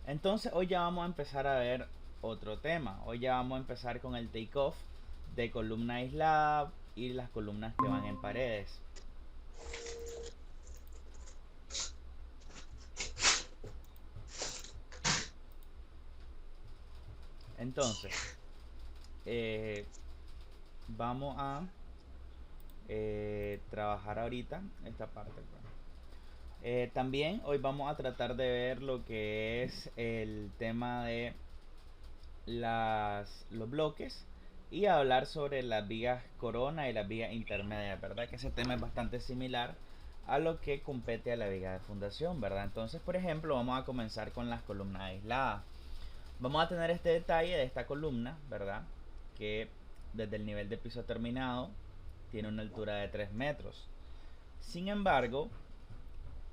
entonces hoy ya vamos a empezar a ver otro tema. Hoy ya vamos a empezar con el takeoff de columna aislada y las columnas que van en paredes. Entonces, eh, vamos a trabajar ahorita esta parte, pues. También hoy vamos a tratar de ver lo que es el tema de los bloques y hablar sobre las vigas corona y las vigas intermedias, ¿verdad? Que ese tema es bastante similar a lo que compete a la viga de fundación, ¿verdad? Entonces, por ejemplo, vamos a comenzar con las columnas aisladas. Vamos a tener este detalle de esta columna, ¿verdad? Que desde el nivel de piso terminado tiene una altura de 3 metros. Sin embargo,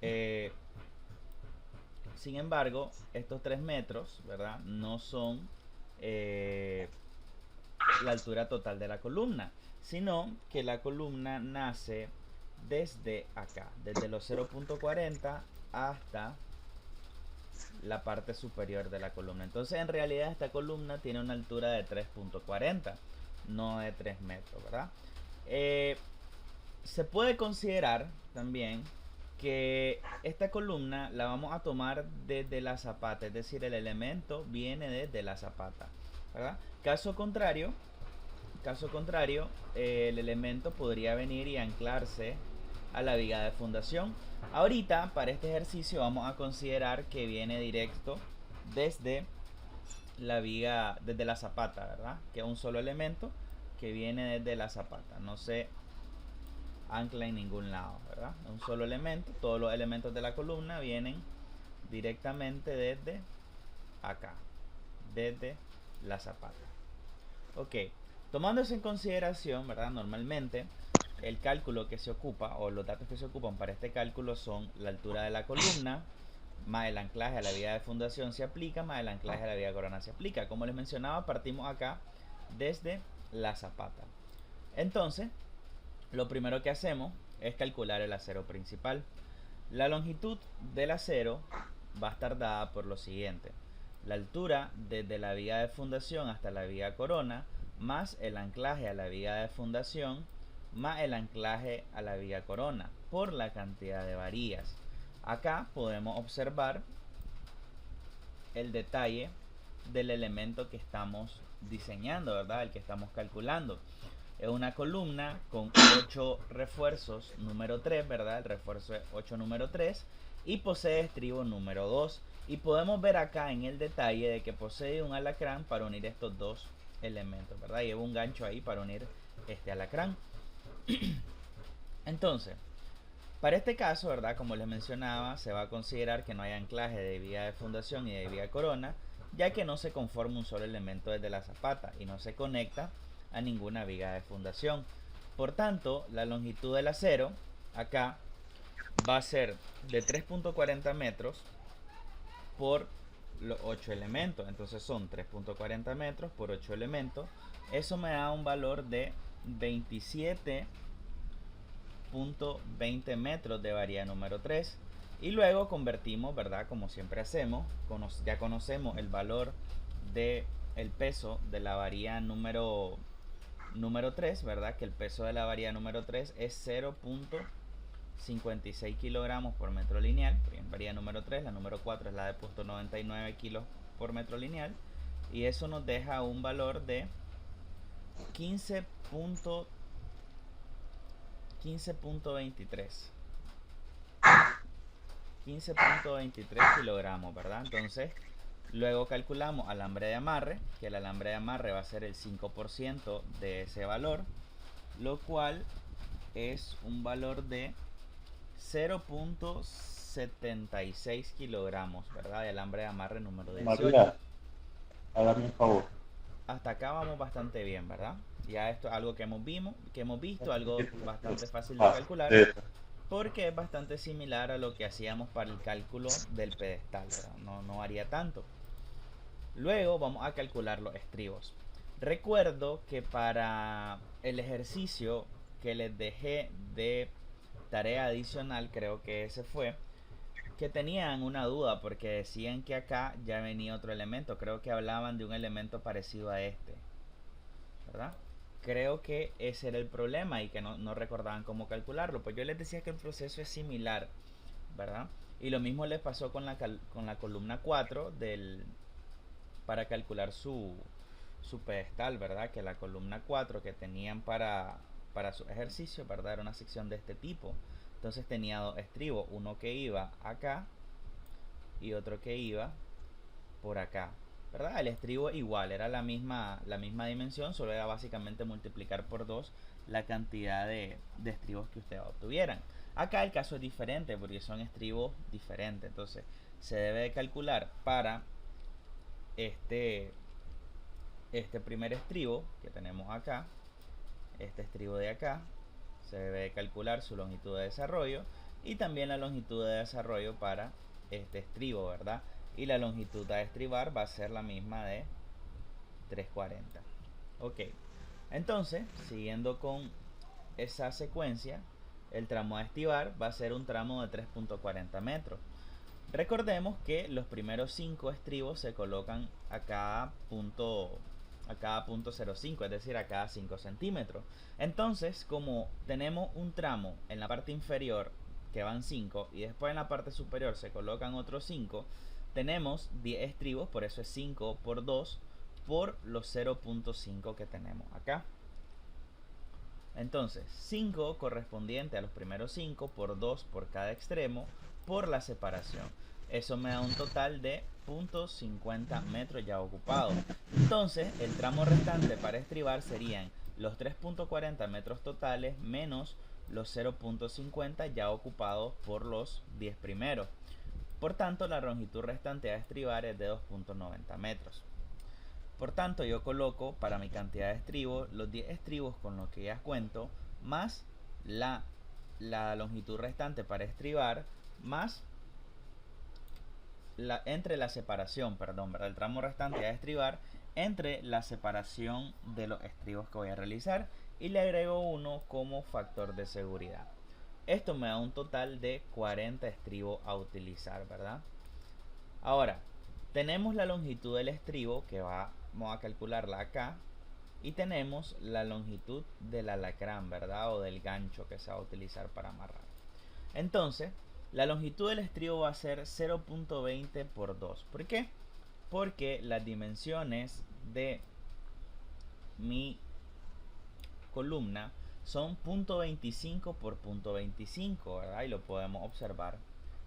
eh, estos 3 metros, ¿verdad? No son eh, la altura total de la columna, sino que la columna nace desde acá, desde los 0.40 hasta la parte superior de la columna. Entonces, en realidad, esta columna tiene una altura de 3.40, no de 3 metros, ¿verdad? Se puede considerar también que esta columna la vamos a tomar desde la zapata, es decir, el elemento viene desde la zapata, ¿verdad? Caso contrario, el elemento podría venir y anclarse a la viga de fundación. Ahorita, para este ejercicio, vamos a considerar que viene directo desde la viga, desde la zapata, ¿verdad? Que es un solo elemento que viene desde la zapata. No se ancla en ningún lado, ¿verdad? Es un solo elemento. Todos los elementos de la columna vienen directamente desde acá, desde la zapata. Ok, tomando eso en consideración, ¿verdad? Normalmente el cálculo que se ocupa o los datos que se ocupan para este cálculo son la altura de la columna más el anclaje a la viga de fundación se aplica, más el anclaje a la viga corona se aplica. Como les mencionaba, partimos acá desde la zapata. Entonces, lo primero que hacemos es calcular el acero principal. La longitud del acero va a estar dada por lo siguiente: la altura desde la viga de fundación hasta la viga corona, más el anclaje a la viga de fundación, más el anclaje a la viga corona, por la cantidad de varillas. Acá podemos observar el detalle del elemento que estamos diseñando, ¿verdad? El que estamos calculando. Es una columna con 8 refuerzos número 3, ¿verdad? El refuerzo es 8 número 3 y posee estribo número 2. Y podemos ver acá en el detalle de que posee un alacrán para unir estos dos elementos, ¿verdad? Lleva un gancho ahí para unir este alacrán. Entonces, para este caso, ¿verdad? Como les mencionaba, se va a considerar que no hay anclaje de viga de fundación y de viga corona, ya que no se conforma un solo elemento desde la zapata y no se conecta a ninguna viga de fundación. Por tanto, la longitud del acero acá va a ser de 3.40 metros por los 8 elementos. Entonces son 3.40 metros por 8 elementos. Eso me da un valor de 27.20 metros de varilla número 3. Y luego convertimos, ¿verdad? Como siempre hacemos, ya conocemos el valor de el peso de la varilla número 3, ¿verdad? Que el peso de la varilla número 3 es 0.56 kilogramos por metro lineal. Varilla número 3, la número 4 es la de 0.99 kilos por metro lineal. Y eso nos deja un valor de 15.23 kilogramos, ¿verdad? Entonces, luego calculamos alambre de amarre, que el alambre de amarre va a ser el 5% de ese valor, lo cual es un valor de 0.76 kilogramos, ¿verdad? De alambre de amarre número 18. María, hágame un favor. Hasta acá vamos bastante bien, ¿verdad? Ya esto es algo que hemos visto, algo bastante fácil de calcular, porque es bastante similar a lo que hacíamos para el cálculo del pedestal, ¿verdad? No varía tanto. Luego vamos a calcular los estribos. Recuerdo que para el ejercicio que les dejé de tarea adicional, creo que ese fue, que tenían una duda porque decían que acá ya venía otro elemento. Creo que hablaban de un elemento parecido a este, ¿verdad? Creo que ese era el problema y que no recordaban cómo calcularlo. Pues yo les decía que el proceso es similar, ¿verdad? Y lo mismo les pasó con la columna 4 para calcular su pedestal, ¿verdad? Que la columna 4 que tenían para su ejercicio, ¿verdad? Era una sección de este tipo. Entonces tenía dos estribos, uno que iba acá y otro que iba por acá, ¿verdad? El estribo igual, era la misma dimensión, solo era básicamente multiplicar por 2 la cantidad de estribos que ustedes obtuvieran. Acá el caso es diferente porque son estribos diferentes, entonces se debe de calcular para este primer estribo que tenemos acá, este estribo de acá, se debe de calcular su longitud de desarrollo y también la longitud de desarrollo para este estribo, ¿verdad? Y la longitud a estribar va a ser la misma de 340. Ok, entonces, siguiendo con esa secuencia, el tramo a estribar va a ser un tramo de 3.40 metros. Recordemos que los primeros 5 estribos se colocan a cada punto 0,5, es decir, a cada 5 centímetros. Entonces, como tenemos un tramo en la parte inferior que van 5 y después en la parte superior se colocan otros 5, tenemos 10 estribos, por eso es 5 por 2 por los 0.5 que tenemos acá. Entonces, 5 correspondiente a los primeros 5 por 2 por cada extremo por la separación. Eso me da un total de 0.50 metros ya ocupados. Entonces, el tramo restante para estribar serían los 3.40 metros totales menos los 0.50 ya ocupados por los 10 primeros. Por tanto, la longitud restante a estribar es de 2.90 metros. Por tanto, yo coloco para mi cantidad de estribos los 10 estribos con los que ya cuento, más la longitud restante para estribar, más entre la separación, perdón, ¿verdad? El tramo restante a estribar entre la separación de los estribos que voy a realizar y le agrego 1 como factor de seguridad. Esto me da un total de 40 estribos a utilizar, ¿verdad? Ahora, tenemos la longitud del estribo que vamos a calcularla acá y tenemos la longitud del alacrán, ¿verdad? O del gancho que se va a utilizar para amarrar. Entonces, la longitud del estribo va a ser 0.20 por 2. ¿Por qué? Porque las dimensiones de mi columna son 0.25 por 0.25, ¿verdad? Y lo podemos observar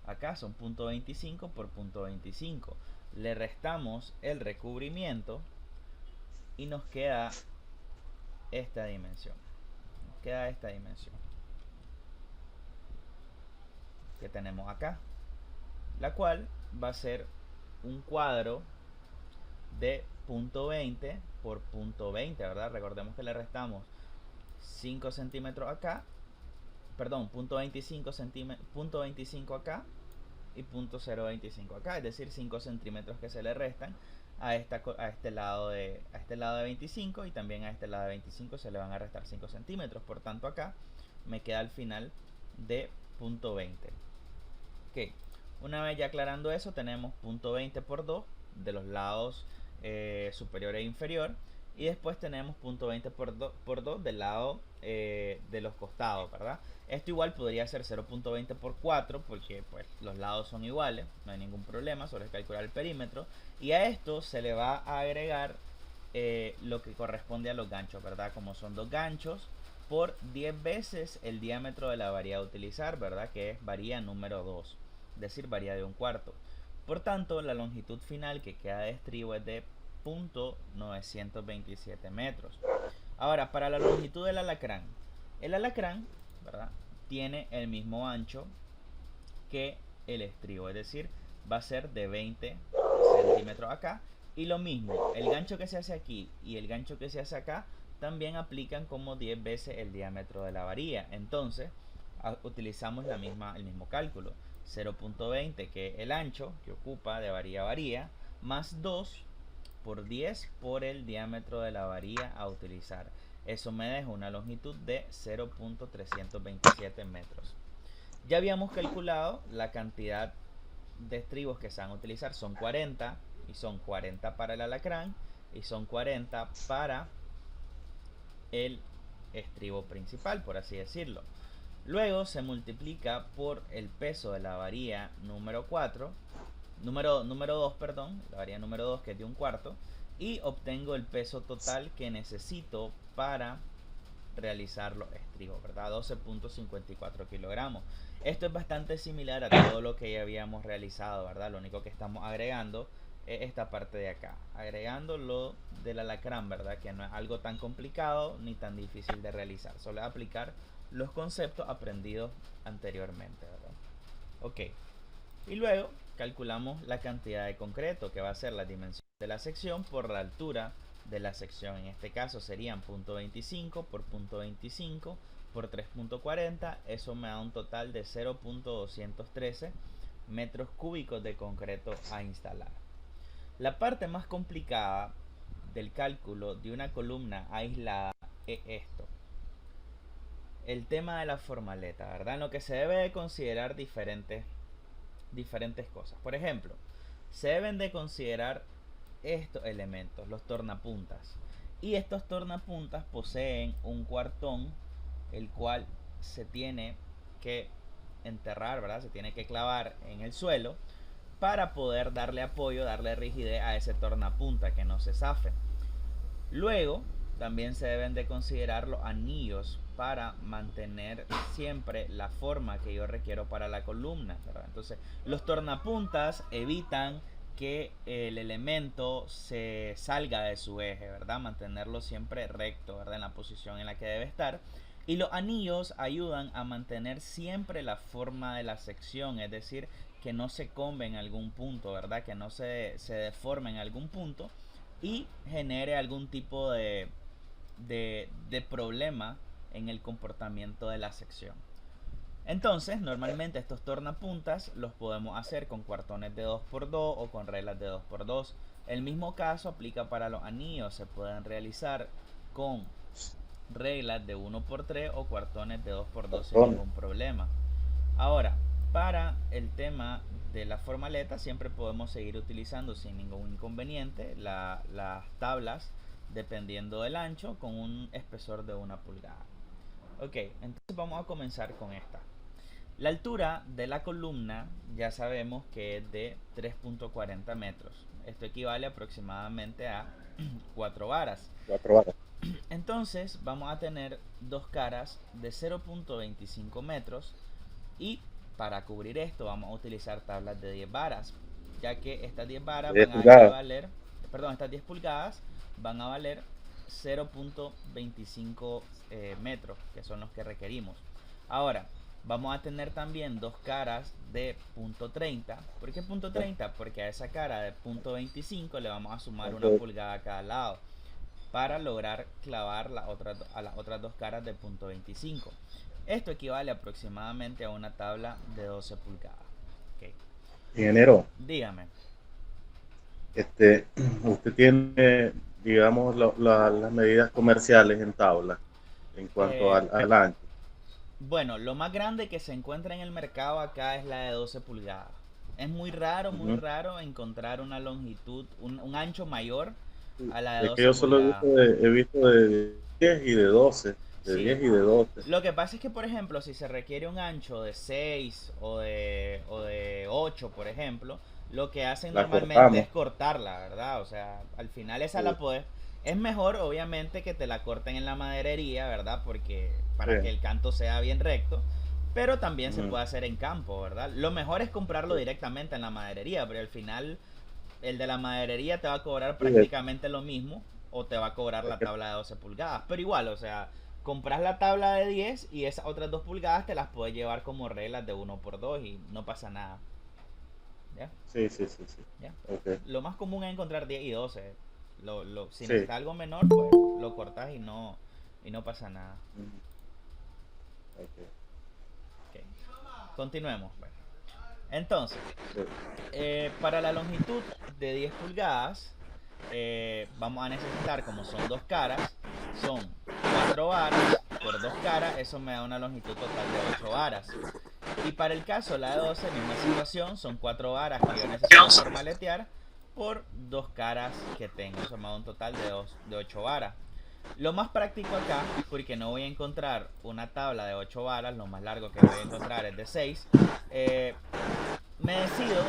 acá, son 0.25 por 0.25. Le restamos el recubrimiento y nos queda esta dimensión. Que tenemos acá, la cual va a ser un cuadro de 0.20 por 0.20, ¿verdad? Recordemos que le restamos 5 centímetros acá, perdón, 0.25 acá y 0.025 acá, es decir, 5 centímetros que se le restan a este lado de 25 y también a este lado de 25 se le van a restar 5 centímetros. Por tanto, acá me queda al final de 0.20. Ok, una vez ya aclarando eso, tenemos 0.20 por 2 de los lados superior e inferior, y después tenemos 0.20 por 2 del lado de los costados, ¿verdad? Esto igual podría ser 0.20 por 4 porque pues los lados son iguales, no hay ningún problema, solo es calcular el perímetro, y a esto se le va a agregar lo que corresponde a los ganchos, ¿verdad? Como son 2 ganchos por 10 veces el diámetro de la varilla a utilizar, ¿verdad? Que es varilla número 2, es decir, varilla de 1/4. Por tanto, la longitud final que queda de estribo es de 0.927 metros. Ahora, para la longitud del alacrán, el alacrán, ¿verdad?, tiene el mismo ancho que el estribo, es decir, va a ser de 20 centímetros acá. Y lo mismo, el gancho que se hace aquí y el gancho que se hace acá también aplican como 10 veces el diámetro de la varilla. Entonces, utilizamos el mismo cálculo. 0.20 que es el ancho que ocupa de varilla a varilla, más 2 por 10 por el diámetro de la varilla a utilizar. Eso me deja una longitud de 0.327 metros. Ya habíamos calculado la cantidad de estribos que se van a utilizar son 40, y son 40 para el alacrán, y son 40 para el estribo principal, por así decirlo. Luego se multiplica por el peso de la varilla número 4, número 2, perdón, la varilla número 2, que es de 1/4, y obtengo el peso total que necesito para realizar los estribos, ¿verdad? 12.54 kilogramos. Esto es bastante similar a todo lo que ya habíamos realizado, ¿verdad? Lo único que estamos agregando es esta parte de acá, agregando lo del alacrán, ¿verdad? Que no es algo tan complicado ni tan difícil de realizar, solo es aplicar los conceptos aprendidos anteriormente, ¿verdad? Ok, y luego calculamos la cantidad de concreto, que va a ser la dimensión de la sección por la altura de la sección. En este caso serían .25 por .25 por 3.40. Eso me da un total de 0.213 metros cúbicos de concreto a instalar. La parte más complicada del cálculo de una columna aislada es esto: el tema de la formaleta, ¿verdad? En lo que se debe de considerar diferentes cosas. Por ejemplo, se deben de considerar estos elementos, los tornapuntas. Y estos tornapuntas poseen un cuartón, el cual se tiene que enterrar, ¿verdad? Se tiene que clavar en el suelo para poder darle apoyo, darle rigidez a ese tornapunta, que no se zafe. Luego, también se deben de considerar los anillos para mantener siempre la forma que yo requiero para la columna, ¿verdad? Entonces, los tornapuntas evitan que el elemento se salga de su eje, ¿verdad? Mantenerlo siempre recto, ¿verdad? En la posición en la que debe estar. Y los anillos ayudan a mantener siempre la forma de la sección, es decir, que no se combe en algún punto, ¿verdad? Que no se deforme en algún punto y genere algún tipo de problema en el comportamiento de la sección. Entonces, normalmente estos tornapuntas los podemos hacer con cuartones de 2x2 o con reglas de 2x2. El mismo caso aplica para los anillos, se pueden realizar con reglas de 1x3 o cuartones de 2x2 sin ningún problema. Ahora, para el tema de la formaleta siempre podemos seguir utilizando sin ningún inconveniente las tablas dependiendo del ancho con un espesor de 1 pulgada. Ok, entonces vamos a comenzar con esta. La altura de la columna ya sabemos que es de 3.40 metros. Esto equivale aproximadamente a 4 varas. 4 varas. Entonces vamos a tener dos caras de 0.25 metros y para cubrir esto vamos a utilizar tablas de 10 varas, ya que estas 10 varas van a valer, estas 10 pulgadas van a valer 0.25 metros, que son los que requerimos. Ahora, vamos a tener también dos caras de .30. ¿Por qué .30? Porque a esa cara de .25 le vamos a sumar 1 pulgada a cada lado para lograr clavar a las otras dos caras de .25. Esto equivale aproximadamente a una tabla de 12 pulgadas. Okay. Ingeniero, dígame. Usted tiene, digamos, las medidas comerciales en tabla en cuanto al ancho. Bueno, lo más grande que se encuentra en el mercado acá es la de 12 pulgadas. Es muy raro encontrar una longitud, un ancho mayor a la de 12 pulgadas. Es que yo solo he visto de 10 y de 12. De 10 y de 12. Lo que pasa es que, por ejemplo, si se requiere un ancho de 6 o de 8, por ejemplo, lo que hacen normalmente es cortarla, ¿verdad? O sea, al final esa la podés... Es mejor, obviamente, que te la corten en la maderería, ¿verdad? Porque para que el canto sea bien recto. Pero también se puede hacer en campo, ¿verdad? Lo mejor es comprarlo directamente en la maderería, pero al final el de la maderería te va a cobrar prácticamente lo mismo o te va a cobrar la tabla de 12 pulgadas. Pero igual, o sea, compras la tabla de 10 y esas otras 2 pulgadas te las puedes llevar como reglas de 1x2 y no pasa nada. ¿Ya? Sí. ¿Ya? Okay. Lo más común es encontrar 10 y 12. Si necesitas algo menor, pues lo cortas y no pasa nada. Okay. Continuemos. Bueno. Entonces, para la longitud de 10 pulgadas, vamos a necesitar, como son dos caras, son 4 varas por 2 caras, eso me da una longitud total de 8 varas. Y para el caso la de 12, misma situación, son 4 varas que yo necesito formaletear por 2 caras que tengo. Eso me da un total de 8 varas. Lo más práctico acá, porque no voy a encontrar una tabla de 8 varas, lo más largo que voy a encontrar es de 6, me decido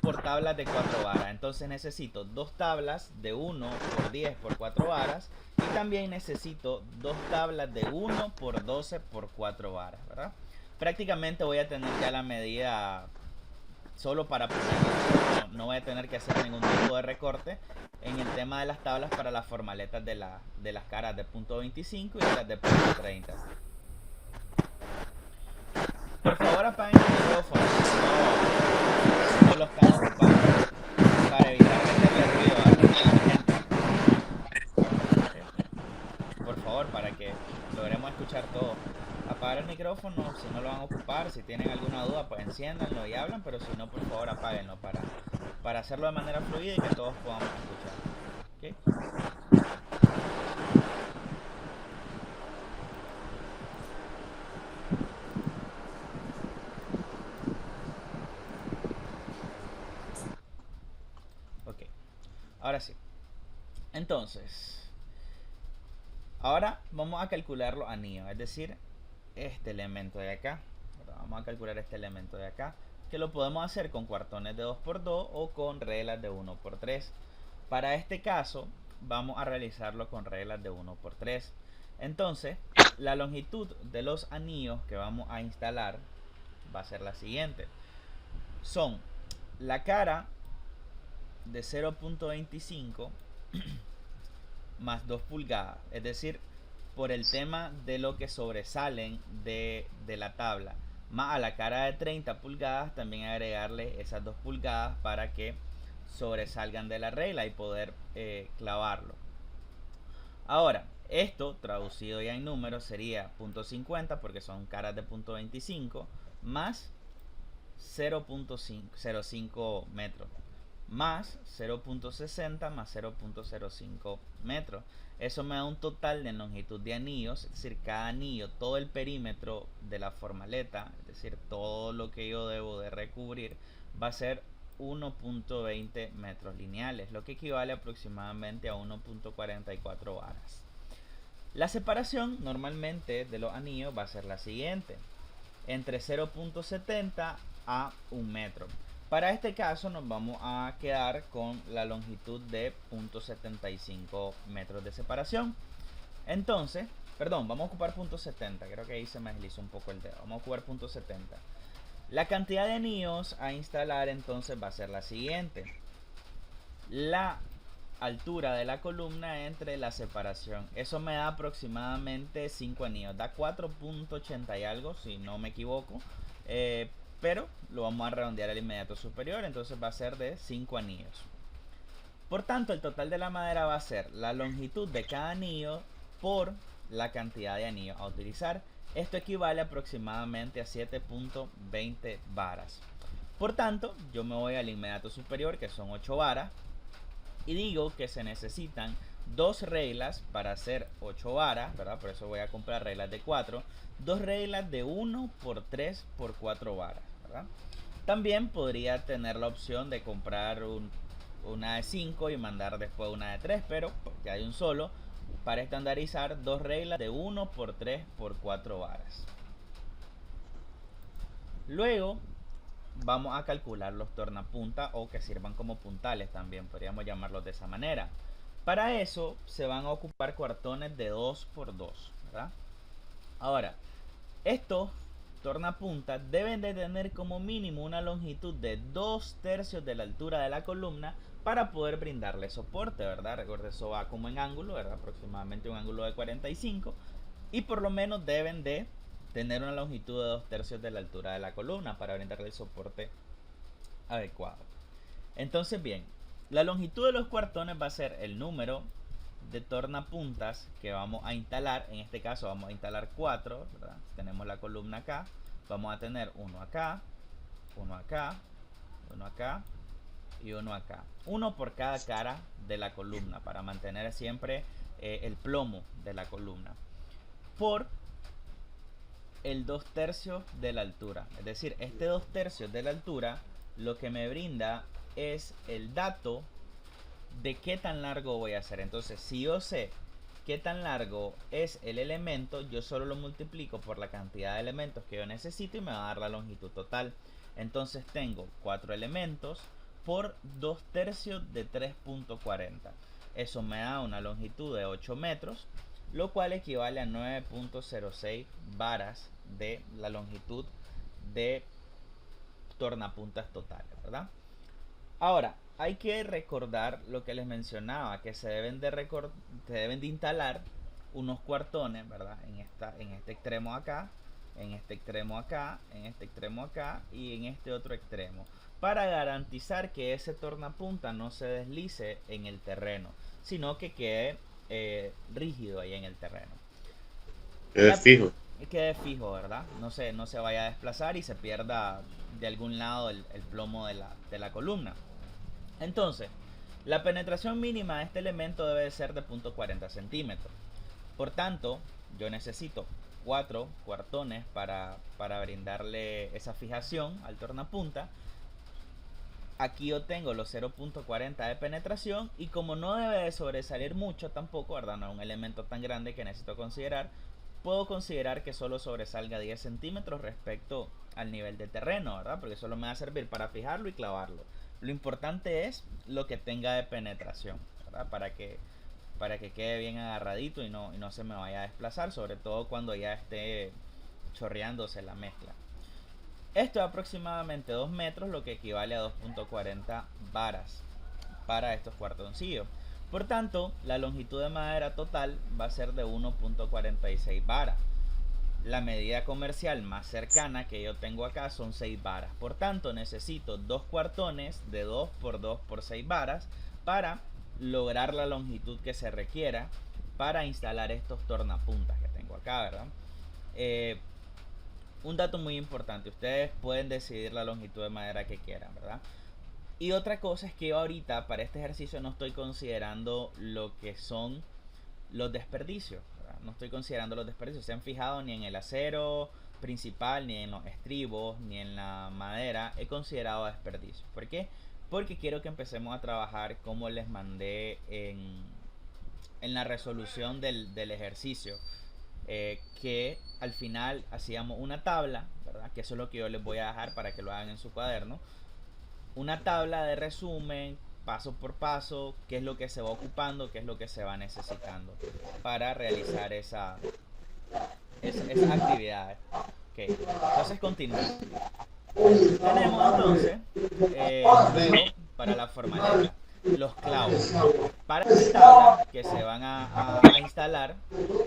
por tablas de 4 varas. Entonces necesito 2 tablas de 1 por 10 por 4 varas. Y también necesito 2 tablas de 1 por 12 por 4 varas, ¿verdad? Prácticamente voy a tener ya la medida solo para ponerla. No voy a tener que hacer ningún tipo de recorte en el tema de las tablas para las formaletas de las caras de punto 25 y las de punto 30. Por favor apaguen el micrófono. No lo están ocupando para evitar meterle ruido a la gente. Por favor, para que logremos escuchar todo. Apagar el micrófono si no lo van a ocupar. Si tienen alguna duda, pues enciéndanlo y hablan, pero si no, por favor apáguenlo para hacerlo de manera fluida y que todos podamos escuchar. ¿Okay? Ok, ahora sí. Entonces, ahora vamos a calcular los anillos, es decir, este elemento de acá. Vamos a calcular este elemento de acá, que lo podemos hacer con cuartones de 2×2 o con reglas de 1×3. Para este caso vamos a realizarlo con reglas de 1×3. Entonces la longitud de los anillos que vamos a instalar va a ser la siguiente. Son la cara de 0.25 más 2 pulgadas, es decir, por el tema de lo que sobresalen de la tabla, más a la cara de 30 pulgadas también agregarle esas 2 pulgadas para que sobresalgan de la regla y poder clavarlo. Ahora, esto traducido ya en números sería .50 porque son caras de .25 más 0.05 metros más 0.60 más 0.05 metros. Eso me da un total de longitud de anillos, es decir, cada anillo, todo el perímetro de la formaleta, es decir, todo lo que yo debo de recubrir, va a ser 1.20 metros lineales, lo que equivale aproximadamente a 1.44 varas. La separación normalmente de los anillos va a ser la siguiente, entre 0.70 a 1 metro. Para este caso nos vamos a quedar con la longitud de 0.75 metros de separación. Entonces, perdón, vamos a ocupar 0.70, creo que ahí se me deslizó un poco el dedo. Vamos a ocupar 0.70. La cantidad de anillos a instalar entonces va a ser la siguiente. La altura de la columna entre la separación. Eso me da aproximadamente 5 anillos. Da 4.80 y algo, si no me equivoco. Pero lo vamos a redondear al inmediato superior, entonces va a ser de 5 anillos. Por tanto, el total de la madera va a ser la longitud de cada anillo por la cantidad de anillos a utilizar. Esto equivale aproximadamente a 7.20 varas. Por tanto, yo me voy al inmediato superior, que son 8 varas, y digo que se necesitan 2 reglas para hacer 8 varas, ¿verdad? Por eso voy a comprar reglas de 4. 2 reglas de 1 por 3 por 4 varas, ¿verdad? También podría tener la opción de comprar una de 5 y mandar después una de 3, pero ya hay un solo. Para estandarizar, 2 reglas de 1 por 3 por 4 varas. Luego vamos a calcular los tornapuntas, o que sirvan como puntales también, podríamos llamarlos de esa manera. Para eso se van a ocupar cuartones de 2×2, ¿verdad? Ahora, estos tornapuntas deben de tener como mínimo una longitud de 2/3 de la altura de la columna para poder brindarle soporte, ¿verdad? Recuerda, eso va como en ángulo, ¿verdad? Aproximadamente un ángulo de 45, y por lo menos deben de tener una longitud de 2/3 de la altura de la columna para brindarle el soporte adecuado. Entonces, bien, la longitud de los cuartones va a ser el número de tornapuntas que vamos a instalar. En este caso vamos a instalar 4, ¿verdad? Tenemos la columna acá, vamos a tener uno acá, uno acá, uno acá y uno acá. Uno por cada cara de la columna para mantener siempre el plomo de la columna. Por el 2/3 de la altura. Es decir, este 2/3 de la altura lo que me brinda es el dato de qué tan largo voy a hacer. Entonces, si yo sé qué tan largo es el elemento, yo solo lo multiplico por la cantidad de elementos que yo necesito y me va a dar la longitud total. Entonces tengo 4 elementos por 2/3 de 3.40. Eso me da una longitud de 8 metros, lo cual equivale a 9.06 varas de la longitud de tornapuntas totales, ¿verdad? Ahora, hay que recordar lo que les mencionaba, que se deben de instalar unos cuartones, ¿verdad? En este extremo acá, en este extremo acá, en este extremo acá y en este otro extremo, para garantizar que ese tornapunta no se deslice en el terreno, sino que quede rígido ahí en el terreno. Quede fijo. Quede fijo, ¿verdad? No se vaya a desplazar y se pierda de algún lado el plomo de la columna. Entonces, la penetración mínima de este elemento debe ser de 0.40 centímetros. Por tanto, yo necesito 4 cuartones para brindarle esa fijación al tornapunta. Aquí yo tengo los 0.40 de penetración y como no debe de sobresalir mucho tampoco, ¿verdad? No es un elemento tan grande que necesito considerar, puedo considerar que solo sobresalga 10 centímetros respecto al nivel de terreno, ¿verdad? Porque solo me va a servir para fijarlo y clavarlo. Lo importante es lo que tenga de penetración, ¿verdad? Para que quede bien agarradito y no se me vaya a desplazar, sobre todo cuando ya esté chorreándose la mezcla. Esto es aproximadamente 2 metros, lo que equivale a 2.40 varas para estos cuartoncillos. Por tanto, la longitud de madera total va a ser de 1.46 varas. La medida comercial más cercana que yo tengo acá son 6 varas. Por tanto, necesito 2 cuartones de 2 por 2 por 6 varas para lograr la longitud que se requiera para instalar estos tornapuntas que tengo acá, ¿verdad? Un dato muy importante, ustedes pueden decidir la longitud de madera que quieran, ¿verdad? Y otra cosa es que yo ahorita para este ejercicio no estoy considerando lo que son los desperdicios, ¿verdad? No estoy considerando los desperdicios. Se han fijado ni en el acero principal, ni en los estribos, ni en la madera. He considerado desperdicios. ¿Por qué? Porque quiero que empecemos a trabajar como les mandé en la resolución del ejercicio. Que al final hacíamos una tabla, ¿verdad? Que eso es lo que yo les voy a dejar para que lo hagan en su cuaderno. Una tabla de resumen, paso por paso, qué es lo que se va ocupando, qué es lo que se va necesitando para realizar esas actividades. Okay. Entonces continuamos. Tenemos entonces para la formaleta los clavos. Para esta tabla que se van a instalar,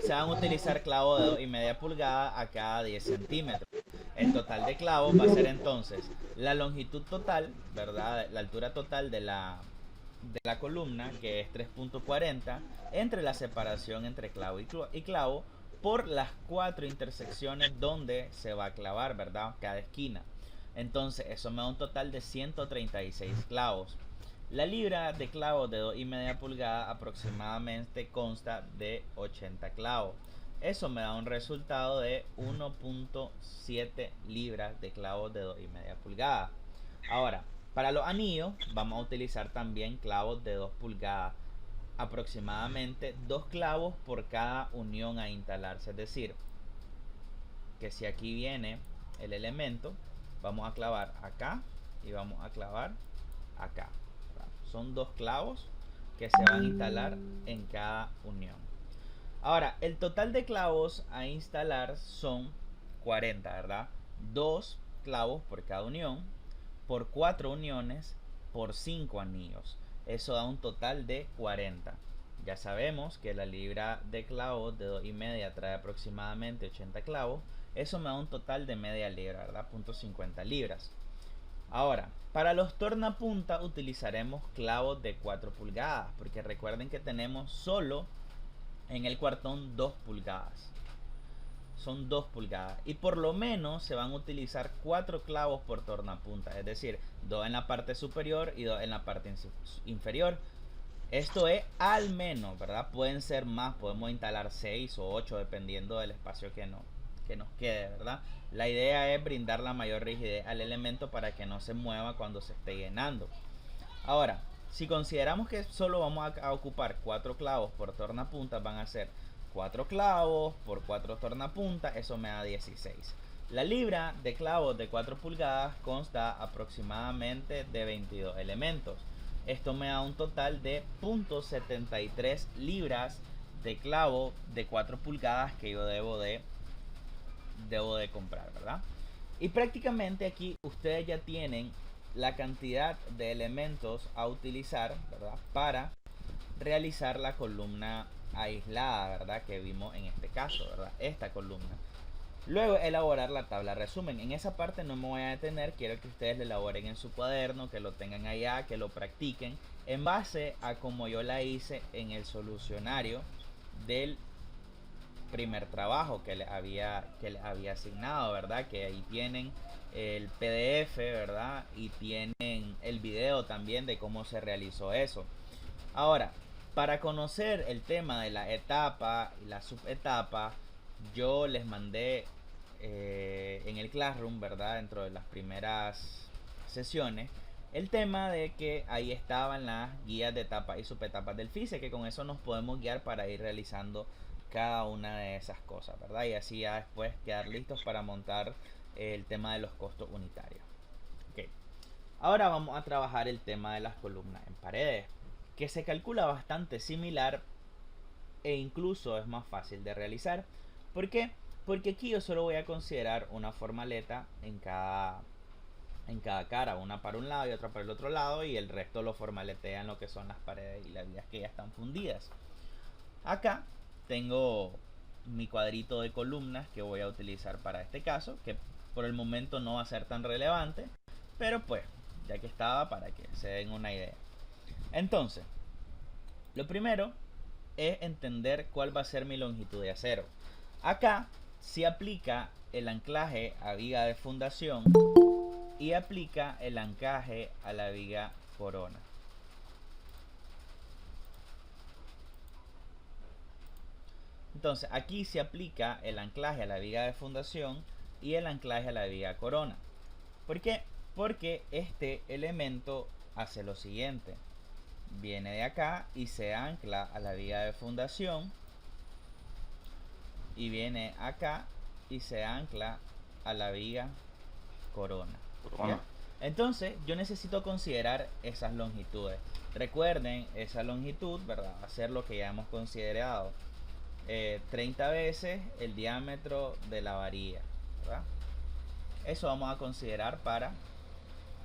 se van a utilizar clavos de 2,5 pulgadas a cada 10 centímetros. El total de clavos va a ser entonces la longitud total, ¿verdad? La altura total de la columna, que es 3.40, entre la separación entre clavo y clavo, por las 4 intersecciones donde se va a clavar, ¿verdad? Cada esquina. Entonces eso me da un total de 136 clavos. La libra de clavos de 2,5 pulgadas aproximadamente consta de 80 clavos. Eso me da un resultado de 1.7 libras de clavos de 2,5 pulgadas. Ahora, para los anillos vamos a utilizar también clavos de 2 pulgadas. Aproximadamente 2 clavos por cada unión a instalarse. Es decir, que si aquí viene el elemento, vamos a clavar acá y vamos a clavar acá. Son 2 clavos que se van a instalar en cada unión. Ahora, el total de clavos a instalar son 40, ¿verdad? 2 clavos por cada unión, por 4 uniones, por 5 anillos. Eso da un total de 40. Ya sabemos que la libra de clavos de 2,5 trae aproximadamente 80 clavos. Eso me da un total de media libra, ¿verdad? 0.50 libras. Ahora, para los tornapunta utilizaremos clavos de 4 pulgadas, porque recuerden que tenemos solo en el cuartón 2 pulgadas. Son 2 pulgadas. Y por lo menos se van a utilizar 4 clavos por tornapunta, es decir, 2 en la parte superior y 2 en la parte inferior. Esto es al menos, ¿verdad? Pueden ser más, podemos instalar 6 o 8 dependiendo del espacio que nos quede, ¿verdad? La idea es brindar la mayor rigidez al elemento para que no se mueva cuando se esté llenando. Ahora, si consideramos que solo vamos a ocupar 4 clavos por tornapuntas, van a ser 4 clavos por 4 tornapuntas, eso me da 16. La libra de clavos de 4 pulgadas consta aproximadamente de 22 elementos. Esto me da un total de 0.73 libras de clavo de 4 pulgadas que yo debo de comprar, ¿verdad? Y prácticamente aquí ustedes ya tienen la cantidad de elementos a utilizar, ¿verdad? Para realizar la columna aislada, ¿verdad? Que vimos en este caso, ¿verdad? Esta columna. Luego elaborar la tabla resumen. En esa parte no me voy a detener, quiero que ustedes lo elaboren en su cuaderno, que lo tengan allá, que lo practiquen en base a como yo la hice en el solucionario del primer trabajo que les había asignado, ¿verdad? Que ahí tienen el PDF, ¿verdad? Y tienen el video también de cómo se realizó eso. Ahora, para conocer el tema de la etapa y la subetapa, yo les mandé en el Classroom, ¿verdad? Dentro de las primeras sesiones, el tema de que ahí estaban las guías de etapas y subetapas del FICE, que con eso nos podemos guiar para ir realizando cada una de esas cosas, ¿verdad? Y así ya después quedar listos para montar el tema de los costos unitarios. Okay. Ahora vamos a trabajar el tema de las columnas en paredes, que se calcula bastante similar e incluso es más fácil de realizar. ¿Por qué? Porque aquí yo solo voy a considerar una formaleta en cada cara, una para un lado y otra para el otro lado, y el resto lo formaletean lo que son las paredes y las vías que ya están fundidas. Acá tengo mi cuadrito de columnas que voy a utilizar para este caso, que por el momento no va a ser tan relevante, pero pues ya que estaba, para que se den una idea. Entonces, lo primero es entender cuál va a ser mi longitud de acero. Acá se aplica el anclaje a viga de fundación y aplica el anclaje a la viga corona. Entonces aquí se aplica el anclaje a la viga de fundación y el anclaje a la viga corona. ¿Por qué? Porque este elemento hace lo siguiente. Viene de acá y se ancla a la viga de fundación. Y viene acá y se ancla a la viga corona. ¿Ya? Entonces yo necesito considerar esas longitudes. Recuerden, esa longitud, ¿verdad? Va a ser lo que ya hemos considerado. 30 veces el diámetro de la varilla, ¿verdad? Eso vamos a considerar para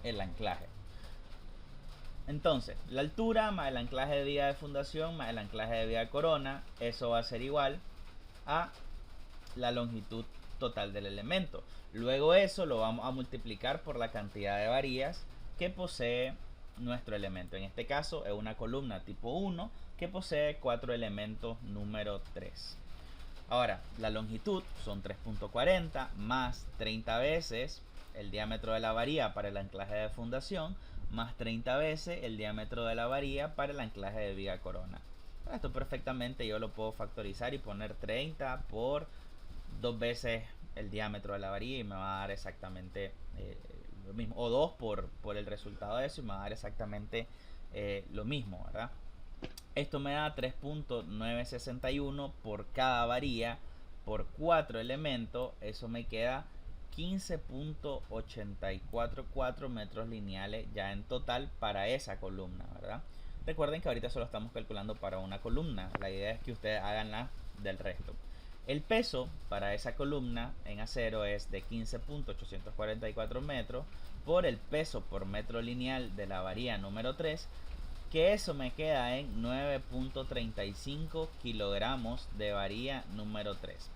el anclaje. Entonces, la altura más el anclaje de viga de fundación más el anclaje de viga de corona, eso va a ser igual a la longitud total del elemento. Luego eso lo vamos a multiplicar por la cantidad de varillas que posee nuestro elemento. En este caso es una columna tipo 1 que posee 4 elementos número 3. Ahora, la longitud son 3.40 más 30 veces el diámetro de la varilla para el anclaje de fundación más 30 veces el diámetro de la varilla para el anclaje de viga corona. Esto perfectamente yo lo puedo factorizar y poner 30 por 2 veces el diámetro de la varilla y me va a dar exactamente lo mismo. O 2 por el resultado de eso y me va a dar exactamente lo mismo, ¿verdad? Esto me da 3.961 por cada varilla por 4 elementos. Eso me queda 15.844 metros lineales ya en total para esa columna, ¿verdad? Recuerden que ahorita solo estamos calculando para una columna. La idea es que ustedes hagan la del resto. El peso para esa columna en acero es de 15.844 metros por el peso por metro lineal de la varilla número 3, que eso me queda en 9.35 kilogramos de varilla número 3.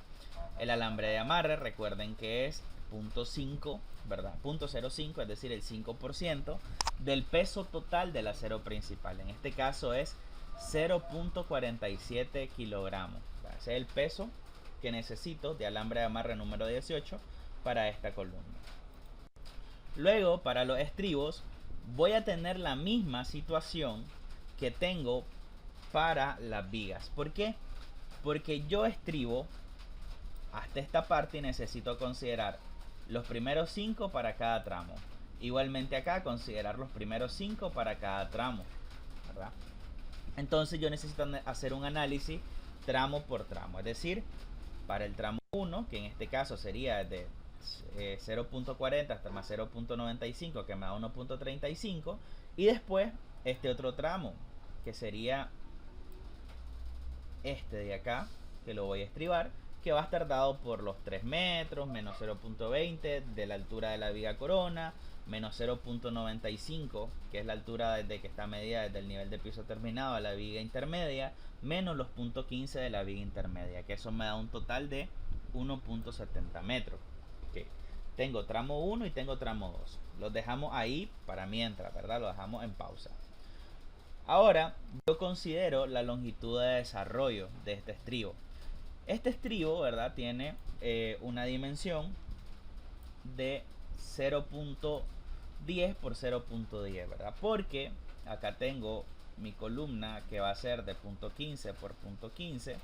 El alambre de amarre, recuerden que es 0.5, ¿verdad? 0.05, es decir, el 5% del peso total del acero principal. En este caso es 0.47 kilogramos. Ese es el peso que necesito de alambre de amarre número 18 para esta columna. Luego, para los estribos, voy a tener la misma situación que tengo para las vigas. ¿Por qué? Porque yo estribo hasta esta parte y necesito considerar los primeros 5 para cada tramo. Igualmente acá considerar los primeros 5 para cada tramo, ¿verdad? Entonces yo necesito hacer un análisis tramo por tramo, es decir, para el tramo 1, que en este caso sería de 0.40 hasta más 0.95, que me da 1.35, y después este otro tramo, que sería este de acá, que lo voy a estribar, que va a estar dado por los 3 metros, menos 0.20 de la altura de la viga corona, menos 0.95, que es la altura desde que está medida desde el nivel de piso terminado a la viga intermedia, menos los 0.15 de la viga intermedia, que eso me da un total de 1.70 metros. Okay. Tengo tramo 1 y tengo tramo 2. Los dejamos ahí para mientras, ¿verdad? Lo dejamos en pausa. Ahora yo considero la longitud de desarrollo de este estribo. Este estribo, ¿verdad? Tiene una dimensión de 0.10 por 0.10, ¿verdad? Porque acá tengo mi columna que va a ser de 0.15 por 0.15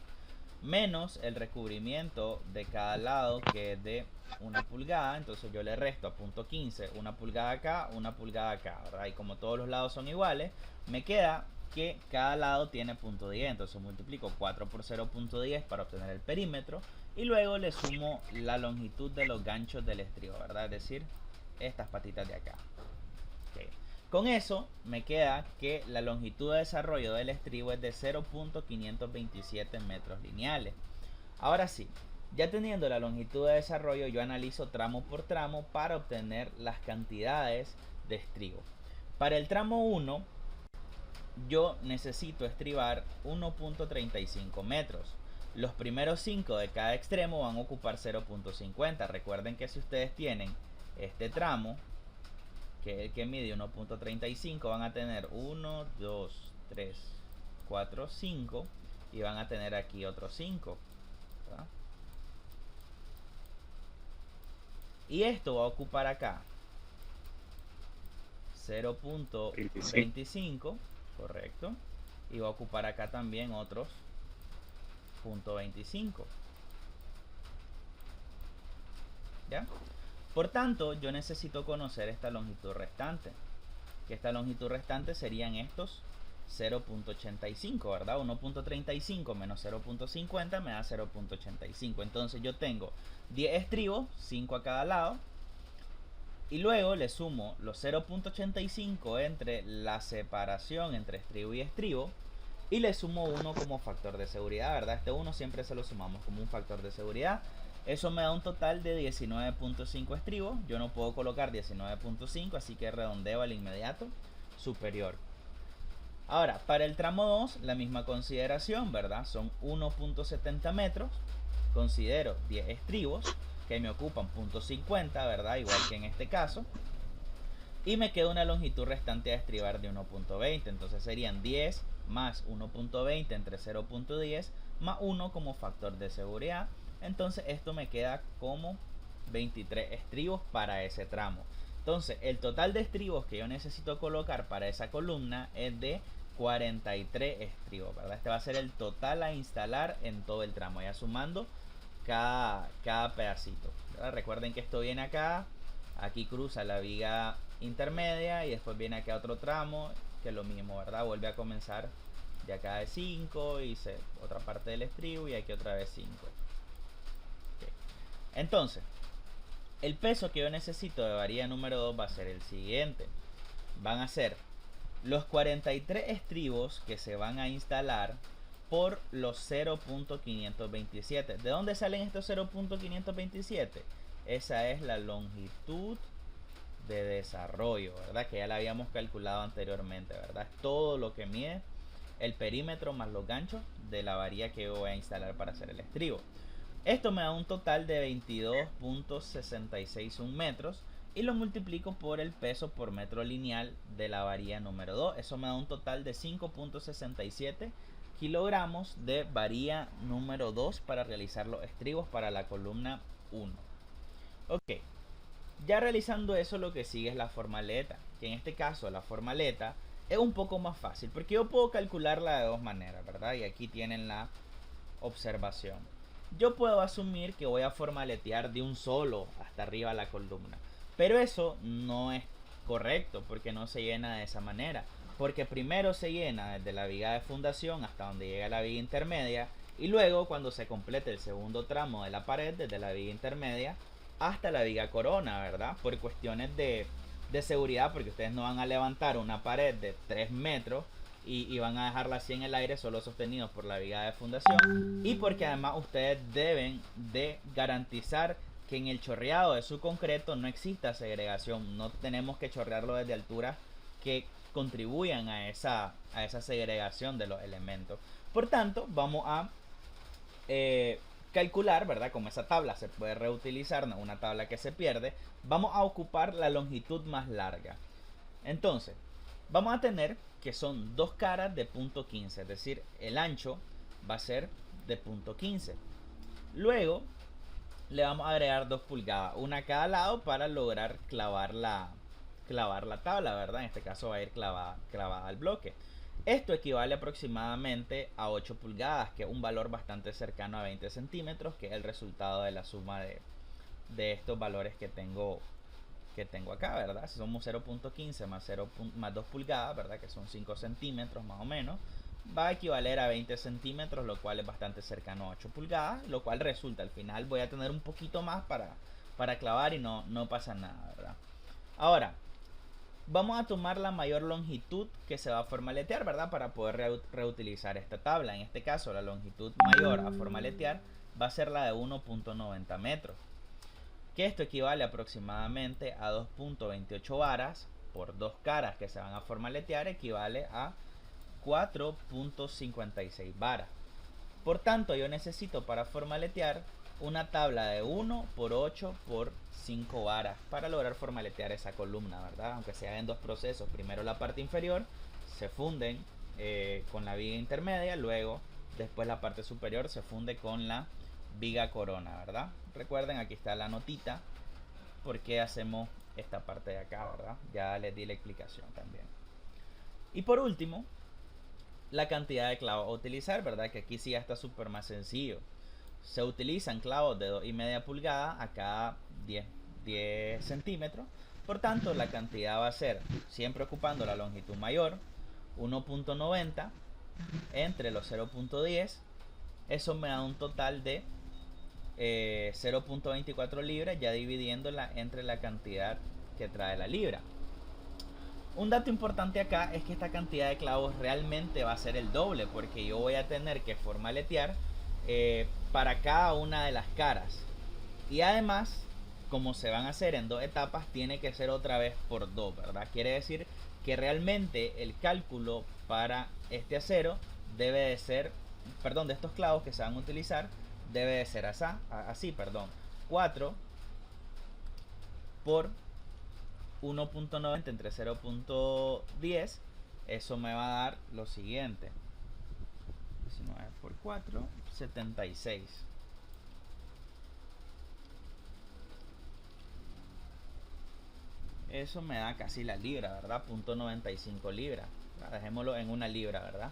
menos el recubrimiento de cada lado, que es de 1 pulgada. Entonces yo le resto a 0.15 1 pulgada acá, 1 pulgada acá, ¿verdad? Y como todos los lados son iguales, me queda que cada lado tiene 0.10. Entonces multiplico 4 por 0.10 para obtener el perímetro, y luego le sumo la longitud de los ganchos del estribo, ¿verdad? Es decir, estas patitas de acá. Okay. Con eso me queda que la longitud de desarrollo del estribo es de 0.527 metros lineales. Ahora sí, ya teniendo la longitud de desarrollo, yo analizo tramo por tramo para obtener las cantidades de estribo. Para el tramo 1, yo necesito estribar 1.35 metros. Los primeros 5 de cada extremo van a ocupar 0.50. Recuerden que si ustedes tienen este tramo, que es el que mide 1.35, van a tener 1, 2, 3, 4, 5, y van a tener aquí otros 5, ¿verdad? Y esto va a ocupar acá 0.25, correcto, y va a ocupar acá también otros 0.25, ¿ya? Por tanto, yo necesito conocer esta longitud restante, que esta longitud restante serían estos 0.85, ¿verdad? 1.35 menos 0.50 me da 0.85. Entonces yo tengo 10 estribos, 5 a cada lado, y luego le sumo los 0.85 entre la separación entre estribo y estribo, y le sumo 1 como factor de seguridad, ¿verdad? Este 1 siempre se lo sumamos como un factor de seguridad. Eso me da un total de 19.5 estribos. Yo no puedo colocar 19.5, así que redondeo al inmediato superior. Ahora, para el tramo 2, la misma consideración, ¿verdad? Son 1.70 metros. Considero 10 estribos que me ocupan 0.50, ¿verdad? Igual que en este caso. Y me queda una longitud restante a estribar de 1.20. Entonces serían 10 más 1.20 entre 0.10 más 1 como factor de seguridad. Entonces esto me queda como 23 estribos para ese tramo. Entonces el total de estribos que yo necesito colocar para esa columna es de 43 estribos, ¿verdad? Este va a ser el total a instalar en todo el tramo, ya sumando cada pedacito, ¿verdad? Recuerden que esto viene acá, aquí cruza la viga intermedia y después viene acá otro tramo, que es lo mismo, ¿verdad? Vuelve a comenzar de acá de 5 y otra parte del estribo, y aquí otra vez 5. Entonces, el peso que yo necesito de varilla número 2 va a ser el siguiente. Van a ser los 43 estribos que se van a instalar por los 0.527. ¿De dónde salen estos 0.527? Esa es la longitud de desarrollo, ¿verdad? Que ya la habíamos calculado anteriormente, ¿verdad? Es todo lo que mide el perímetro más los ganchos de la varilla que yo voy a instalar para hacer el estribo. Esto me da un total de 22.661 metros, y lo multiplico por el peso por metro lineal de la varilla número 2. Eso me da un total de 5.67 kilogramos de varilla número 2 para realizar los estribos para la columna 1. Ok, ya realizando eso, lo que sigue es la formaleta, que en este caso la formaleta es un poco más fácil porque yo puedo calcularla de dos maneras, ¿verdad? Y aquí tienen la observación. yo puedo asumir que voy a formaletear de un solo hasta arriba la columna. Pero eso no es correcto porque no se llena de esa manera. Porque primero se llena desde la viga de fundación hasta donde llega la viga intermedia y luego cuando se complete el segundo tramo de la pared desde la viga intermedia hasta la viga corona, ¿verdad? Por cuestiones de seguridad, porque ustedes no van a levantar una pared de 3 metros y van a dejarla así en el aire solo sostenidos por la viga de fundación, y porque además ustedes deben de garantizar que en el chorreado de su concreto no exista segregación. No tenemos que chorrearlo desde alturas que contribuyan a esa segregación de los elementos. Por tanto, vamos a calcular, ¿verdad? Como esa tabla se puede reutilizar, no una tabla que se pierde, vamos a ocupar la longitud más larga. Entonces, vamos a tener que son dos caras de punto 15, es decir, el ancho va a ser de punto 15. Luego le vamos a agregar 2 pulgadas, una a cada lado para lograr clavar la tabla, ¿verdad? En este caso va a ir clavada al bloque. Esto equivale aproximadamente a 8 pulgadas, que es un valor bastante cercano a 20 centímetros, que es el resultado de la suma de estos valores que tengo acá, ¿verdad? Si somos 0.15 más 2 pulgadas, ¿verdad? Que son 5 centímetros más o menos, va a equivaler a 20 centímetros, lo cual es bastante cercano a 8 pulgadas, lo cual resulta, al final voy a tener un poquito más para clavar y no pasa nada, ¿verdad? Ahora, vamos a tomar la mayor longitud que se va a formaletear, ¿verdad? Para poder reutilizar esta tabla. En este caso, la longitud mayor a formaletear va a ser la de 1.90 metros. Que esto equivale aproximadamente a 2.28 varas por 2 caras que se van a formaletear, equivale a 4.56 varas. Por tanto, yo necesito para formaletear una tabla de 1 por 8 por 5 varas para lograr formaletear esa columna, ¿verdad? Aunque se hagan dos procesos. Primero la parte inferior se funden con la viga intermedia, luego después la parte superior se funde con la viga corona, ¿verdad? Recuerden, aquí está la notita por qué hacemos esta parte de acá, ¿verdad? Ya les di la explicación también. Y por último, la cantidad de clavos a utilizar, ¿verdad? Que aquí sí ya está súper más sencillo. Se utilizan clavos de 2,5 pulgadas a cada 10 centímetros. Por tanto, la cantidad va a ser, siempre ocupando la longitud mayor, 1.90 entre los 0.10. Eso me da un total de 0.24 libras, ya dividiéndola entre la cantidad que trae la libra. Un dato importante acá es que esta cantidad de clavos realmente va a ser el doble, porque yo voy a tener que formaletear para cada una de las caras. Y además, como se van a hacer en 2 etapas, tiene que ser otra vez por 2, ¿verdad? Quiere decir que realmente el cálculo para este acero debe de ser, perdón, de estos clavos que se van a utilizar, debe de ser así, 4 por 1.90 entre 0.10, eso me va a dar lo siguiente: 19 por 4, 76. Eso me da casi la libra, ¿verdad? 0.95 libras. Dejémoslo en una libra, ¿verdad?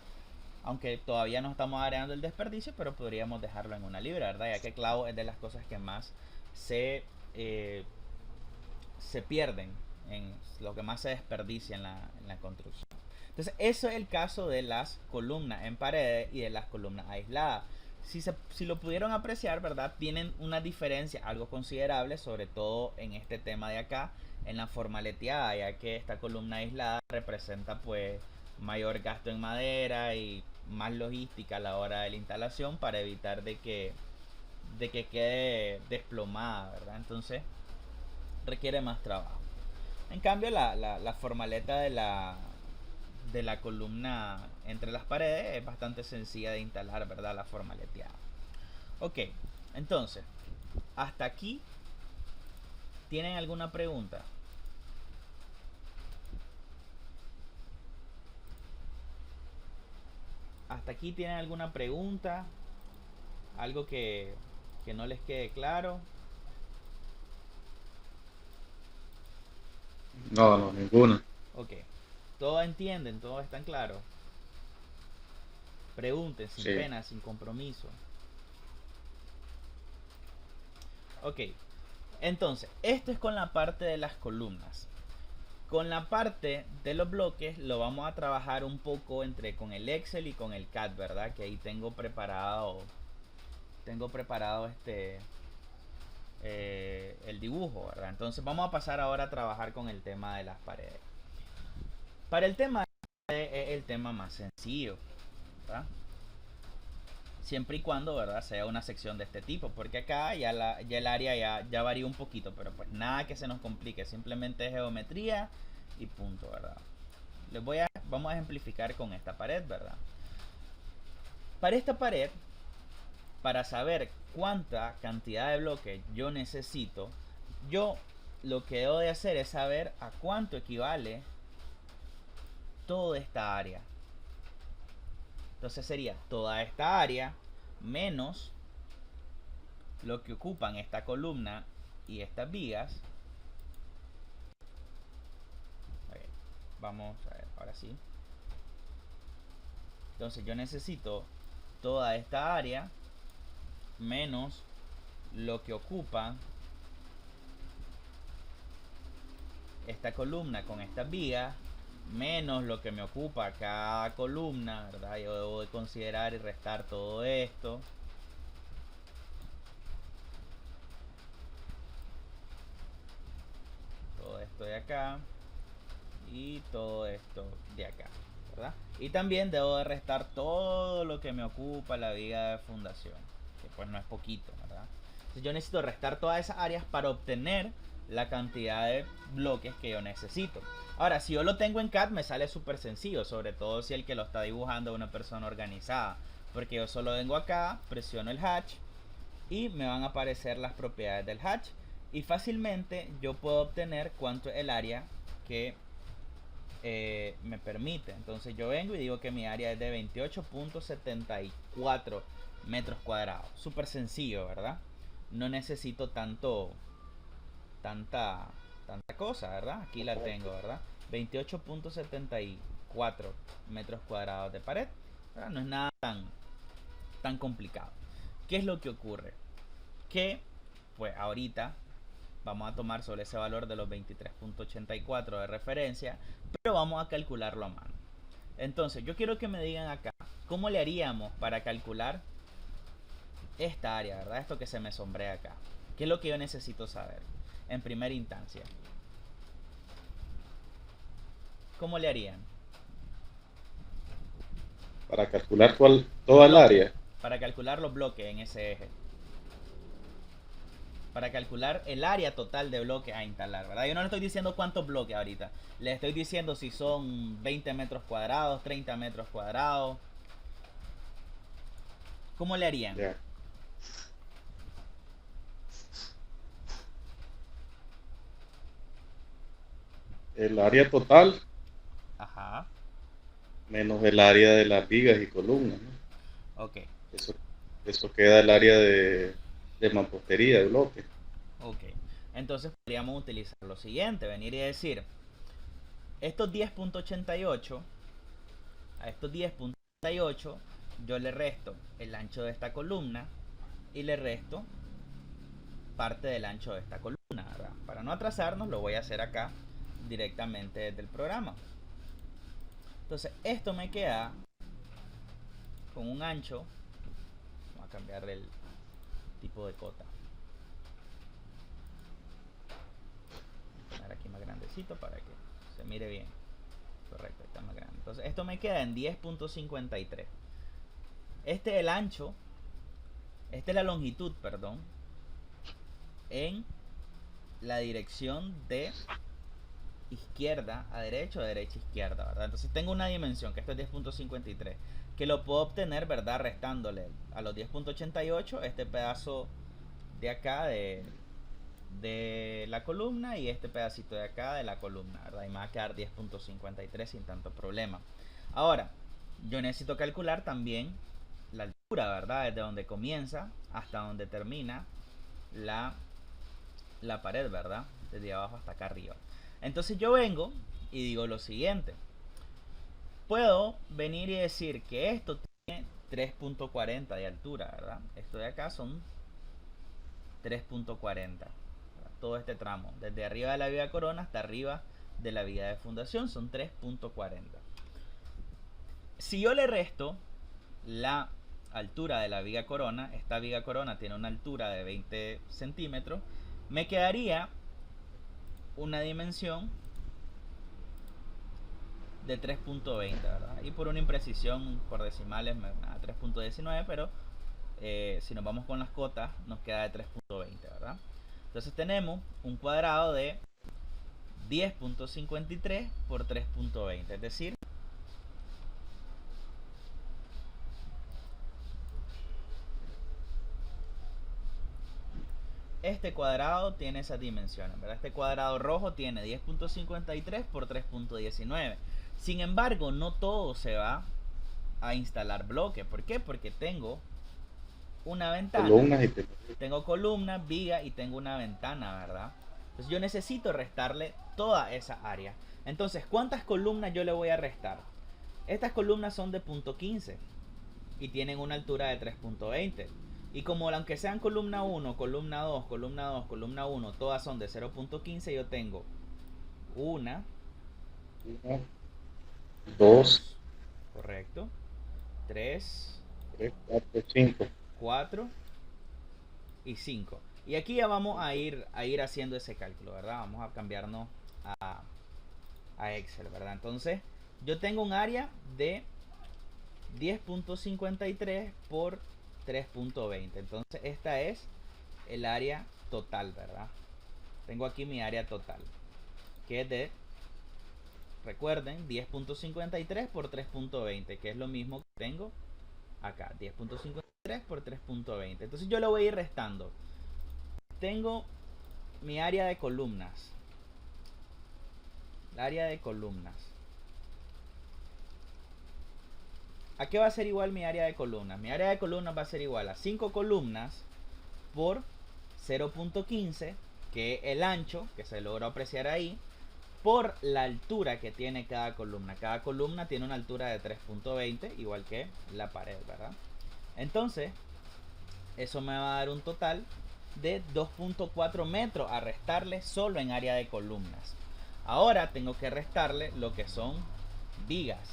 Aunque todavía no estamos agregando el desperdicio, pero podríamos dejarlo en una libra, ¿verdad? Ya que el clavo es de las cosas que más se pierden, en lo que más se desperdicia en la construcción. Entonces, eso es el caso de las columnas en paredes y de las columnas aisladas. Si lo pudieron apreciar, ¿verdad? Tienen una diferencia algo considerable, sobre todo en este tema de acá, en la formaleteada, ya que esta columna aislada representa pues mayor gasto en madera y más logística a la hora de la instalación para evitar de que quede desplomada, ¿verdad? Entonces requiere más trabajo. En cambio, la formaleta de la columna entre las paredes es bastante sencilla de instalar, ¿verdad? La formaleteada. Ok, entonces, hasta aquí, ¿tienen alguna pregunta? ¿Hasta aquí tienen alguna pregunta? ¿Algo que no les quede claro? No, no, ninguna. Ok, todos entienden, todos están claros. Pregunten sin Sí. pena, sin compromiso. Ok, entonces, esto es con la parte de las columnas. Con la parte de los bloques lo vamos a trabajar un poco entre con el Excel y con el CAD, ¿verdad? Que ahí tengo preparado el dibujo, ¿verdad? Entonces vamos a pasar ahora a trabajar con el tema de las paredes. Para el tema es el tema más sencillo, ¿verdad? Siempre y cuando, ¿verdad?, sea una sección de este tipo, porque acá ya el área ya varía un poquito, pero pues nada que se nos complique, simplemente es geometría y punto, ¿verdad? Vamos a ejemplificar con esta pared, ¿verdad? Para esta pared, para saber cuánta cantidad de bloques yo necesito, yo lo que debo de hacer es saber a cuánto equivale toda esta área. Entonces sería toda esta área menos lo que ocupan esta columna y estas vigas. Okay, vamos a ver, ahora sí. Entonces yo necesito toda esta área menos lo que ocupa esta columna con estas vigas menos lo que me ocupa cada columna, ¿verdad? Yo debo de considerar y restar todo esto. Todo esto de acá y todo esto de acá, ¿verdad? Y también debo de restar todo lo que me ocupa la viga de fundación, que pues no es poquito, ¿verdad? Entonces yo necesito restar todas esas áreas para obtener la cantidad de bloques que yo necesito. Ahora, si yo lo tengo en CAD me sale súper sencillo, sobre todo si el que lo está dibujando es una persona organizada, porque yo solo vengo acá, presiono el hatch y me van a aparecer las propiedades del hatch y fácilmente yo puedo obtener cuánto es el área que me permite. Entonces yo vengo y digo que mi área es de 28.74 metros cuadrados. Súper sencillo, ¿verdad? No necesito tanta cosa, ¿verdad? Aquí la tengo, ¿verdad? 28.74 metros cuadrados de pared, ¿verdad? No es nada tan complicado. ¿Qué es lo que ocurre? Que pues ahorita vamos a tomar sobre ese valor de los 23.84 de referencia, pero vamos a calcularlo a mano. Entonces yo quiero que me digan acá cómo le haríamos para calcular esta área, ¿verdad? Esto que se me sombrea acá. ¿Qué es lo que yo necesito saber en primera instancia? ¿Cómo le harían? Para calcular toda el área. Para calcular los bloques en ese eje. Para calcular el área total de bloques a instalar, ¿verdad? Yo no le estoy diciendo cuántos bloques ahorita. Le estoy diciendo si son 20 metros cuadrados, 30 metros cuadrados. ¿Cómo le harían? Ya. El área total. Ajá. Menos el área de las vigas y columnas, ¿no? Ok. Eso queda el área de mampostería, de bloque. Ok. Entonces podríamos utilizar lo siguiente, venir y decir, estos 10.88, a estos 10.88 yo le resto el ancho de esta columna y le resto parte del ancho de esta columna, ¿verdad? Para no atrasarnos lo voy a hacer acá directamente desde el programa. Entonces esto me queda con un ancho, vamos a cambiar el tipo de cota, poner aquí más grandecito para que se mire bien. Correcto, está más grande. Entonces esto me queda en 10.53. Este es el ancho, esta es la longitud, perdón, en la dirección de izquierda a derecha o de derecha a izquierda, ¿verdad? Entonces tengo una dimensión, que esto es 10.53, que lo puedo obtener, ¿verdad? Restándole a los 10.88 este pedazo de acá de la columna y este pedacito de acá de la columna, ¿verdad? Y me va a quedar 10.53 sin tanto problema. Ahora, yo necesito calcular también la altura, ¿verdad? Desde donde comienza hasta donde termina la pared, ¿verdad? Desde abajo hasta acá arriba. Entonces yo vengo y digo lo siguiente. Puedo venir y decir que esto tiene 3.40 de altura, ¿verdad? Esto de acá son 3.40. Todo este tramo, desde arriba de la viga corona hasta arriba de la viga de fundación, son 3.40. Si yo le resto la altura de la viga corona, esta viga corona tiene una altura de 20 centímetros, me quedaría una dimensión de 3.20, ¿verdad? Y por una imprecisión por decimales me da 3.19, pero si nos vamos con las cotas nos queda de 3.20, ¿verdad? Entonces tenemos un cuadrado de 10.53 por 3.20, es decir, este cuadrado tiene esas dimensiones, ¿verdad? Este cuadrado rojo tiene 10.53 por 3.19. Sin embargo, no todo se va a instalar bloque. ¿Por qué? Porque tengo una ventana, tengo columnas, viga y tengo una ventana, ¿verdad? Entonces yo necesito restarle toda esa área. Entonces, ¿cuántas columnas yo le voy a restar? Estas columnas son de punto 15 y tienen una altura de 3.20. Y como aunque sean columna 1, columna 2, columna 2, columna 1, todas son de 0.15, yo tengo 1, 2, correcto, 3, 4 y 5. Y aquí ya vamos a ir haciendo ese cálculo, ¿verdad? Vamos a cambiarnos a Excel, ¿verdad? Entonces, yo tengo un área de 10.53 por 3.20. Entonces, esta es el área total, ¿verdad? Tengo aquí mi área total, que es de, recuerden, 10.53 por 3.20, que es lo mismo que tengo acá, 10.53 por 3.20. Entonces yo lo voy a ir restando. Tengo mi área de columnas. La área de columnas. ¿A qué va a ser igual mi área de columnas? Mi área de columnas va a ser igual a 5 columnas por 0.15, que es el ancho, que se logró apreciar ahí, por la altura que tiene cada columna. Cada columna tiene una altura de 3.20, igual que la pared, ¿verdad? Entonces, eso me va a dar un total de 2.4 metros a restarle solo en área de columnas. Ahora tengo que restarle lo que son vigas.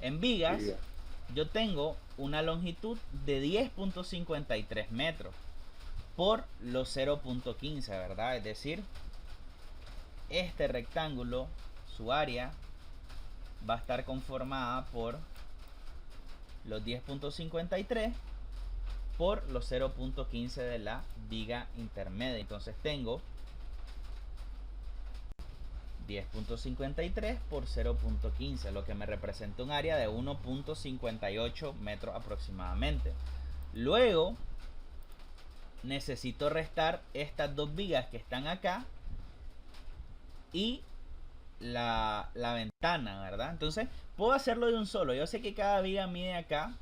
En vigas, yo tengo una longitud de 10.53 metros por los 0.15, ¿verdad? Es decir, este rectángulo, su área va a estar conformada por los 10.53 por los 0.15 de la viga intermedia. Entonces tengo 10.53 por 0.15, lo que me representa un área de 1.58 metros aproximadamente. Luego necesito restar estas dos vigas que están acá y la ventana, ¿verdad? Entonces puedo hacerlo de un solo. Yo sé que cada viga mide acá,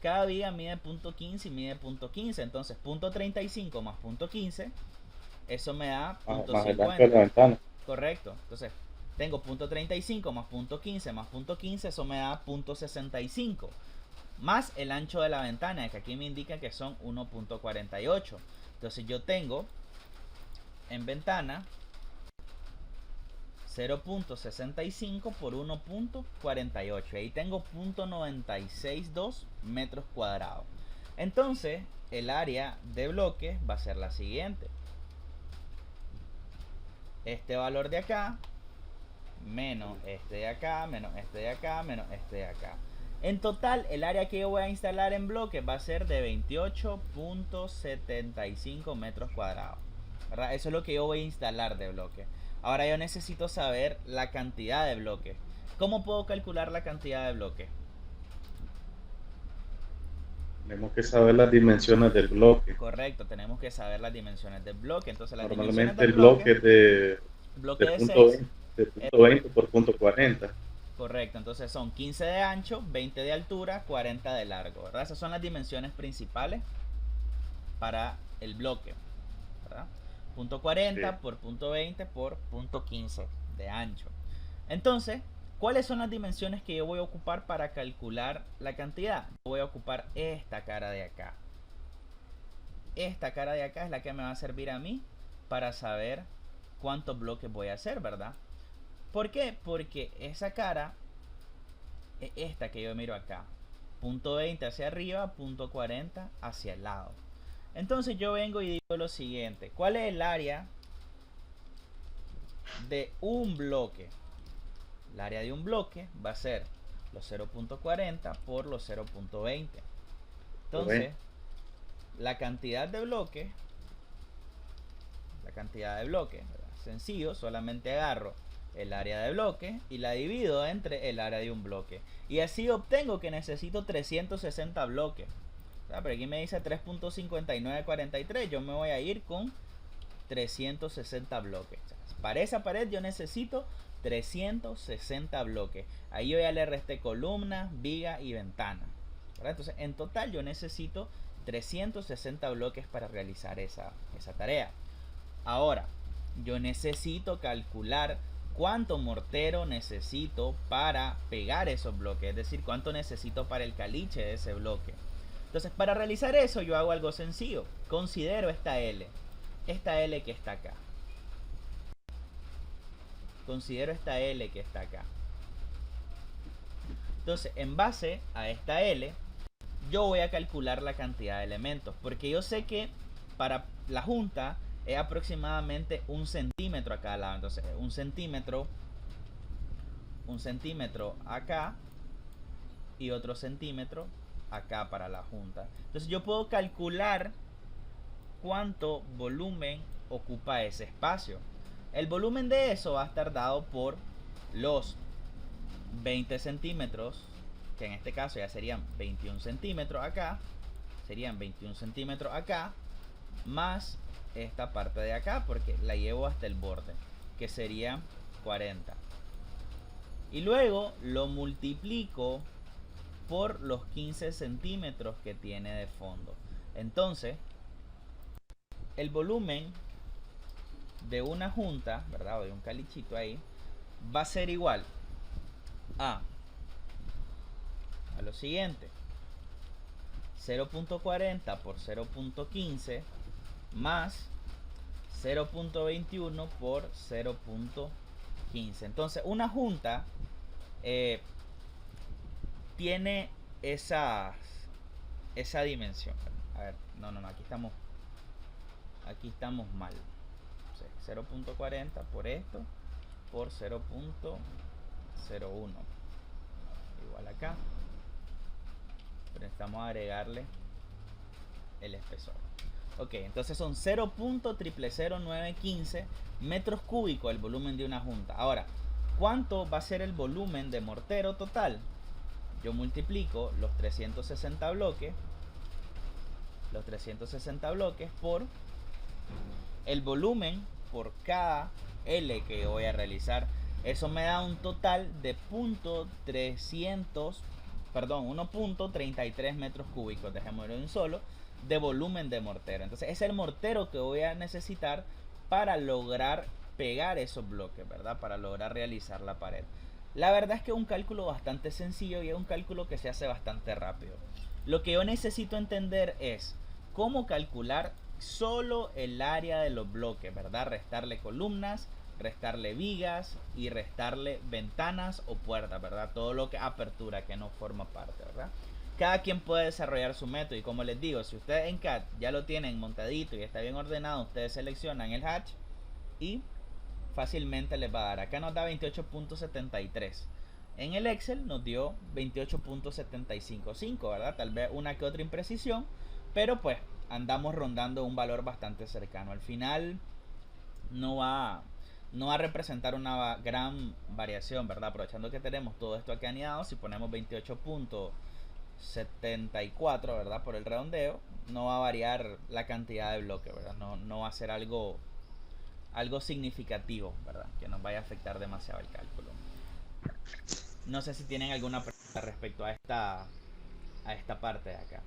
cada viga mide .15 y mide .15. Entonces .35 más .15, eso me da .50. Correcto. Entonces tengo .35 más .15 más .15, eso me da .65. Más el ancho de la ventana, que aquí me indica que son 1.48. Entonces yo tengo en ventana 0.65 por 1.48. Ahí tengo .962 metros cuadrados. Entonces el área de bloque va a ser la siguiente. Este valor de acá menos este de acá, menos este de acá, menos este de acá. En total, el área que yo voy a instalar en bloque va a ser de 28.75 metros cuadrados, ¿verdad? Eso es lo que yo voy a instalar de bloque. Ahora yo necesito saber la cantidad de bloque. ¿Cómo puedo calcular la cantidad de bloque? Tenemos que saber las dimensiones del bloque. Correcto, tenemos que saber las dimensiones del bloque. Entonces, las normalmente el bloque es de punto 20 por punto 40. Correcto, entonces son 15 de ancho, 20 de altura, 40 de largo, ¿verdad? Esas son las dimensiones principales para el bloque, ¿verdad? Punto 40 por punto 20 por punto 15 de ancho. Entonces, ¿cuáles son las dimensiones que yo voy a ocupar para calcular la cantidad? Voy a ocupar esta cara de acá. esta cara de acá es la que me va a servir a mí para saber cuántos bloques voy a hacer, ¿verdad? ¿Por qué? Porque esa cara es esta que yo miro acá. Punto 20 hacia arriba, punto 40 hacia el lado. Entonces yo vengo y digo lo siguiente. ¿Cuál es el área de un bloque? El área de un bloque va a ser los 0.40 por los 0.20. Entonces, la cantidad de bloques, ¿verdad? Sencillo, solamente agarro el área de bloque y la divido entre el área de un bloque. Y así obtengo que necesito 360 bloques. Pero aquí me dice 3.5943. Yo me voy a ir con 360 bloques. Para esa pared yo necesito 360 bloques. Ahí yo ya le resté columna, viga y ventana. Entonces en total yo necesito 360 bloques para realizar esa tarea. Ahora, yo necesito calcular cuánto mortero necesito para pegar esos bloques. Es decir, cuánto necesito para el caliche de ese bloque. Entonces, para realizar eso yo hago algo sencillo. Considero esta L que está acá. Considero esta L que está acá. Entonces, en base a esta L, yo voy a calcular la cantidad de elementos. Porque yo sé que para la junta es aproximadamente 1 centímetro a cada lado. Entonces, 1 centímetro acá y otro centímetro acá para la junta. Entonces yo puedo calcular cuánto volumen ocupa ese espacio. El volumen de eso va a estar dado por los 20 centímetros, que en este caso ya serían 21 centímetros acá, más esta parte de acá, porque la llevo hasta el borde, que sería 40. Y luego lo multiplico por los 15 centímetros que tiene de fondo. Entonces, el volumen de una junta, ¿verdad? O de un calichito ahí, va a ser igual a lo siguiente: 0.40 por 0.15 más 0.21 por 0.15. Entonces, una junta tiene esa dimensión. A ver, no, aquí estamos mal. 0.40 por esto por 0.01 igual acá, pero necesitamos agregarle el espesor. Ok, entonces son 0.000915 metros cúbicos el volumen de una junta. Ahora, ¿cuánto va a ser el volumen de mortero total? Yo multiplico los 360 bloques por el volumen por cada L que voy a realizar. Eso me da un total de 1.33 metros cúbicos, dejémoslo en solo, de volumen de mortero. Entonces es el mortero que voy a necesitar para lograr pegar esos bloques, ¿verdad? Para lograr realizar la pared. La verdad es que es un cálculo bastante sencillo y es un cálculo que se hace bastante rápido. Lo que yo necesito entender es cómo calcular solo el área de los bloques, ¿verdad? Restarle columnas, restarle vigas y restarle ventanas o puertas, ¿verdad? Todo lo que apertura que no forma parte, ¿verdad? Cada quien puede desarrollar su método y como les digo, si ustedes en CAD ya lo tienen montadito y está bien ordenado, ustedes seleccionan el hatch y fácilmente les va a dar. Acá nos da 28.73. En el Excel nos dio 28.755, ¿verdad? Tal vez una que otra imprecisión, pero pues andamos rondando un valor bastante cercano. Al final no va a representar una gran variación, ¿verdad? Aprovechando que tenemos todo esto aquí anidados, si ponemos 28.74, ¿verdad? Por el redondeo, no va a variar la cantidad de bloques, ¿verdad? No va a ser algo significativo, ¿verdad? Que nos vaya a afectar demasiado el cálculo. No sé si tienen alguna pregunta respecto a esta parte de acá.